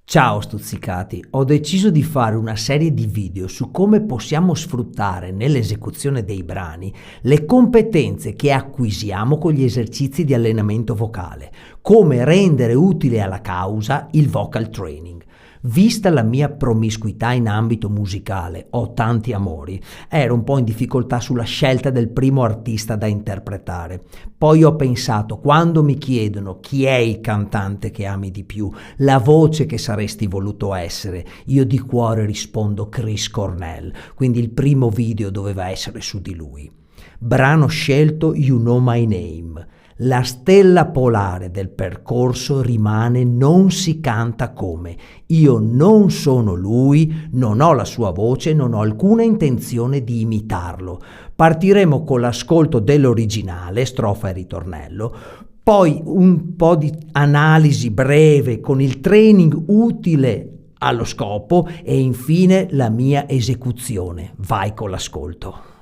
Ciao stuzzicati, ho deciso di fare una serie di video su come possiamo sfruttare nell'esecuzione dei brani le competenze che acquisiamo con gli esercizi di allenamento vocale, come rendere utile alla causa il vocal training. Vista la mia promiscuità in ambito musicale, ho tanti amori, ero un po' in difficoltà sulla scelta del primo artista da interpretare. Poi ho pensato, quando mi chiedono chi è il cantante che ami di più, la voce che saresti voluto essere, io di cuore rispondo Chris Cornell, quindi il primo video doveva essere su di lui. Brano scelto You Know My Name. La stella polare del percorso rimane Non si canta come. Io non sono lui, non ho la sua voce, non ho alcuna intenzione di imitarlo. Partiremo con l'ascolto dell'originale, strofa e ritornello, poi un po' di analisi breve con il training utile allo scopo e infine la mia esecuzione. Vai con l'ascolto.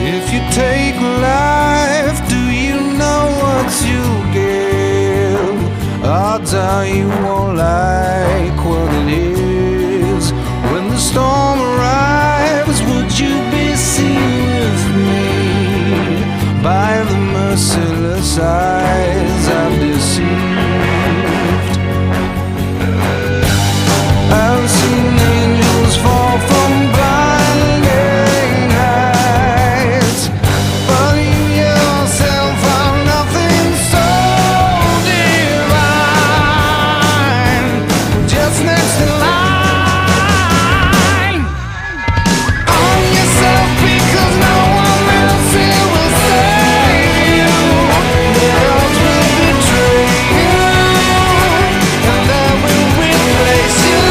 If you take life, do you know what you give? Odds are you won't like what it is. When the storm arrives, would you be seen with me by the merciless eyes I've deceived? I've seen angels fall from blinding heights, but you yourself are nothing so divine. Just next in line, own yourself because no one else here will save you. The odds will betray you, and I will replace you.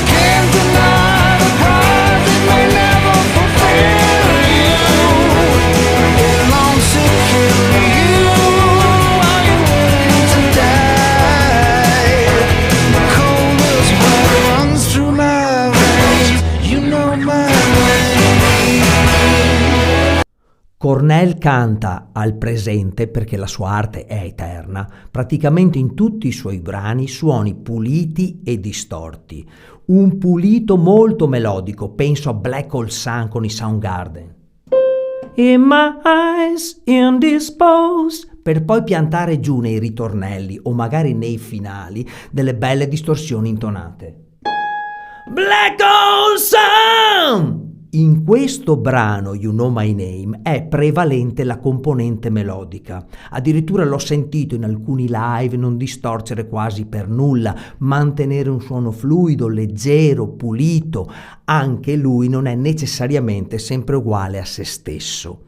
Can't deny the prize, it may never fulfill you. Long secure you, are you willing to die? The coldest blood runs through my veins, you know my name. Cornell canta al presente perché la sua arte è eterna, praticamente in tutti i suoi brani suoni puliti e distorti. Un pulito molto melodico, penso a Black Hole Sun con i Soundgarden. In my eyes, indisposed, per poi piantare giù nei ritornelli o magari nei finali delle belle distorsioni intonate. Black Hole Sun! In questo brano You Know My Name è prevalente la componente melodica. Addirittura l'ho sentito in alcuni live non distorcere quasi per nulla, mantenere un suono fluido, leggero, pulito. Anche lui non è necessariamente sempre uguale a se stesso.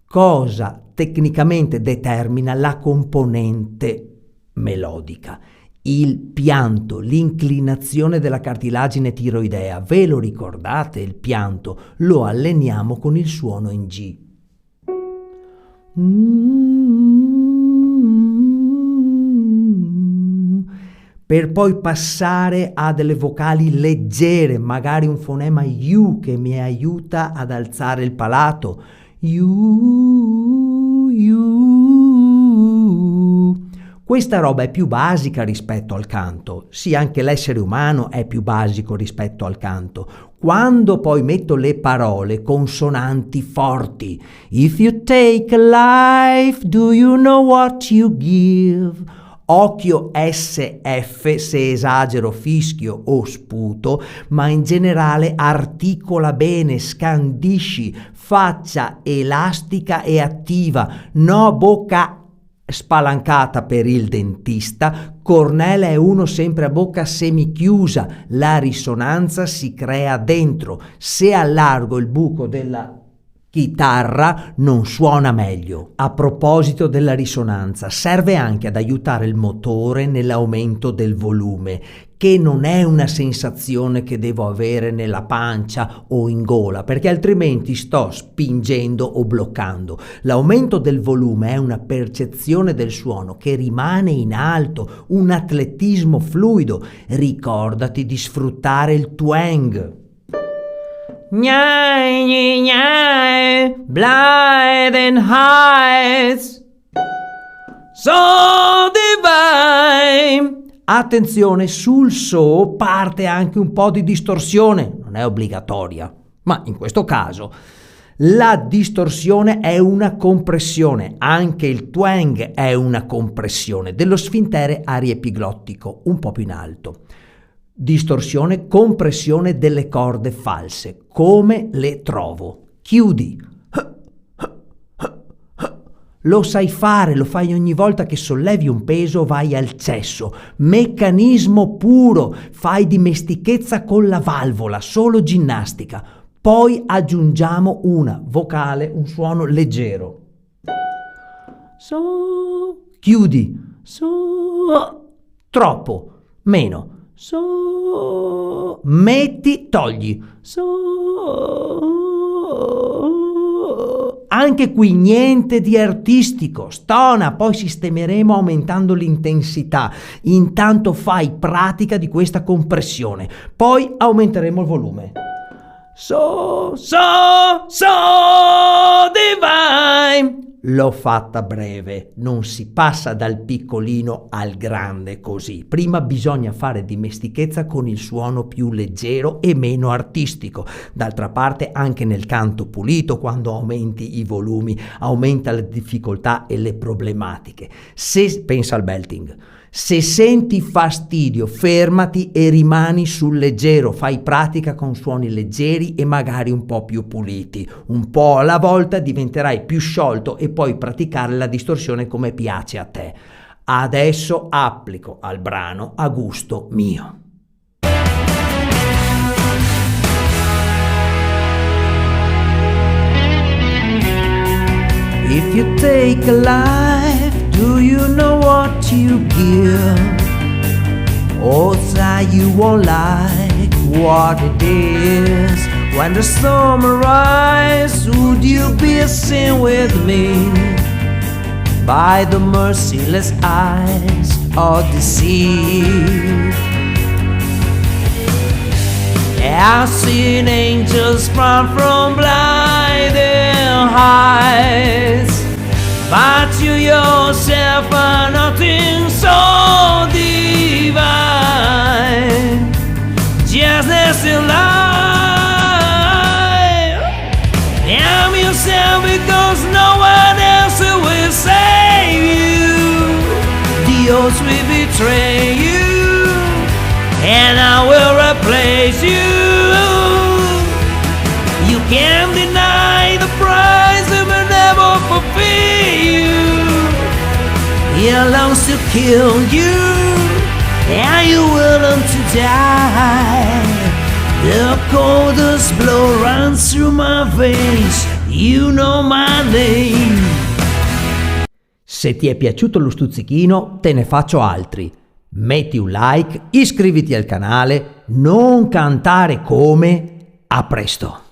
Cosa tecnicamente determina la componente melodica? Il pianto, l'inclinazione della cartilagine tiroidea. Ve lo ricordate il pianto? Lo alleniamo con il suono in G. Per poi passare a delle vocali leggere, magari un fonema U che mi aiuta ad alzare il palato. Questa roba è più basica rispetto al canto. Sì, anche l'essere umano è più basico rispetto al canto. Quando poi metto le parole consonanti forti. If you take life, do you know what you give? Occhio SF se esagero, fischio o sputo, ma in generale articola bene, scandisci, faccia elastica e attiva, no bocca spalancata per il dentista. Cornell è uno sempre a bocca semichiusa, la risonanza si crea dentro. Se allargo il buco della chitarra non suona meglio. A proposito della risonanza, serve anche ad aiutare il motore nell'aumento del volume, che non è una sensazione che devo avere nella pancia o in gola, perché altrimenti sto spingendo o bloccando. L'aumento del volume è una percezione del suono che rimane in alto, un atletismo fluido. Ricordati di sfruttare il twang. Gnai, gnai, gnai, blinding heights, so divine. Attenzione, sul so parte anche un po' di distorsione, non è obbligatoria, ma in questo caso la distorsione è una compressione, anche il twang è una compressione dello sfintere ariepiglottico un po' più in alto. Distorsione, compressione delle corde false. Come le trovo? Chiudi. Lo sai fare, lo fai ogni volta che sollevi un peso, vai al cesso. Meccanismo puro, fai dimestichezza con la valvola, solo ginnastica. Poi aggiungiamo una vocale, un suono leggero. So, chiudi. So, troppo, meno. So, metti, togli. So, anche qui niente di artistico, stona, poi sistemeremo aumentando l'intensità. Intanto fai pratica di questa compressione, poi aumenteremo il volume. So divine. L'ho fatta breve, non si passa dal piccolino al grande così. Prima bisogna fare dimestichezza con il suono più leggero e meno artistico. D'altra parte anche nel canto pulito, quando aumenti i volumi, aumenta la difficoltà e le problematiche. Pensa al belting. Se senti fastidio, fermati e rimani sul leggero, fai pratica con suoni leggeri e magari un po' più puliti. Un po' alla volta diventerai più sciolto e puoi praticare la distorsione come piace a te. Adesso applico al brano a gusto mio. If you take a life, do you know what you give? Odds are you won't like what it is. When the storm arrives, would you be a sin with me? By the merciless eyes of the sea. I've seen angels run from blinding heights, but you yourself are nothing so divine. Just as in life, I'm yourself because no one else will save you. The odds will betray you, and I will replace you. You can't deny the price of a never fulfill you. It longs to kill you, and you're willing to die. The coldest blow runs through my veins. You know my name. Se ti è piaciuto lo stuzzichino, te ne faccio altri. Metti un like, iscriviti al canale, non cantare come. A presto!